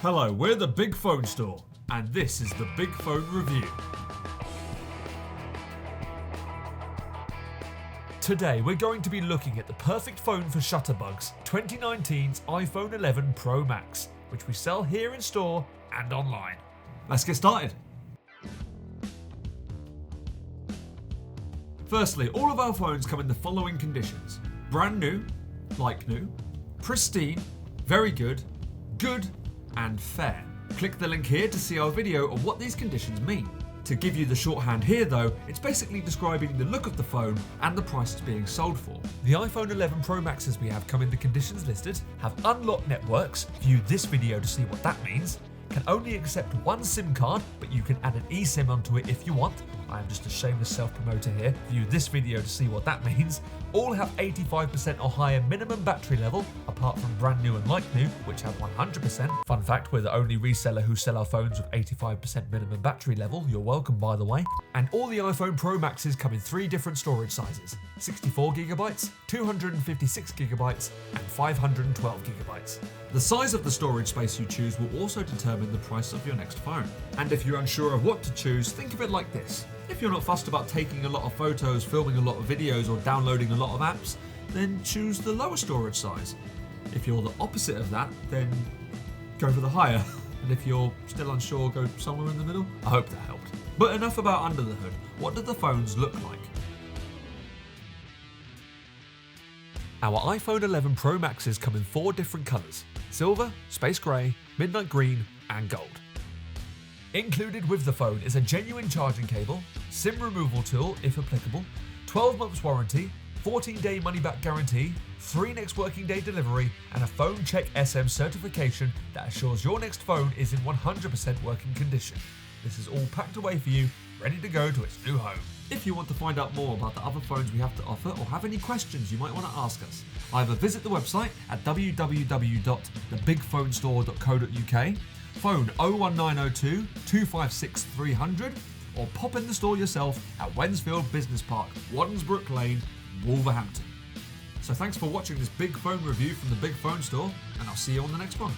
Hello, we're the Big Phone Store, and this is the Big Phone Review. Today we're going to be looking at the perfect phone for shutterbugs, 2019's iPhone 11 Pro Max, which we sell here in store and online. Let's get started. Firstly, all of our phones come in the following conditions: brand new, like new, pristine, very good, good, and fair. Click the link here to see our video on what these conditions mean. To give you the shorthand here though, it's basically describing the look of the phone and the price it's being sold for. The iPhone 11 Pro Maxes we have come in the conditions listed, have unlocked networks, view this video to see what that means, can only accept one SIM card, but you can add an eSIM onto it if you want. I am just a shameless self-promoter here. View this video to see what that means. All have 85% or higher minimum battery level, apart from brand new and like new, which have 100%. Fun fact, we're the only reseller who sell our phones with 85% minimum battery level. You're welcome, by the way. And all the iPhone Pro Maxes come in 3 different storage sizes: 64GB, 256GB, and 512GB. The size of the storage space you choose will also determine the price of your next phone. And if you're unsure of what to choose, think of it like this. If you're not fussed about taking a lot of photos, filming a lot of videos, or downloading a lot of apps, then choose the lower storage size. If you're the opposite of that, then go for the higher. And if you're still unsure, go somewhere in the middle. I hope that helped. But enough about under the hood. What do the phones look like? Our iPhone 11 Pro Maxes come in 4 different colours: silver, space grey, midnight green, and gold. Included with the phone is a genuine charging cable, SIM removal tool if applicable, 12 months warranty, 14-day money-back guarantee, 3 next working day delivery, and a Phone Check SM certification that assures your next phone is in 100% working condition. This is all packed away for you, ready to go to its new home. If you want to find out more about the other phones we have to offer or have any questions you might want to ask us, either visit the website at www.thebigphonestore.co.uk, phone 01902 256 300, or pop in the store yourself at Wensfield Business Park, Waddensbrook Lane, Wolverhampton. So thanks for watching this Big Phone review from the Big Phone Store, and I'll see you on the next one.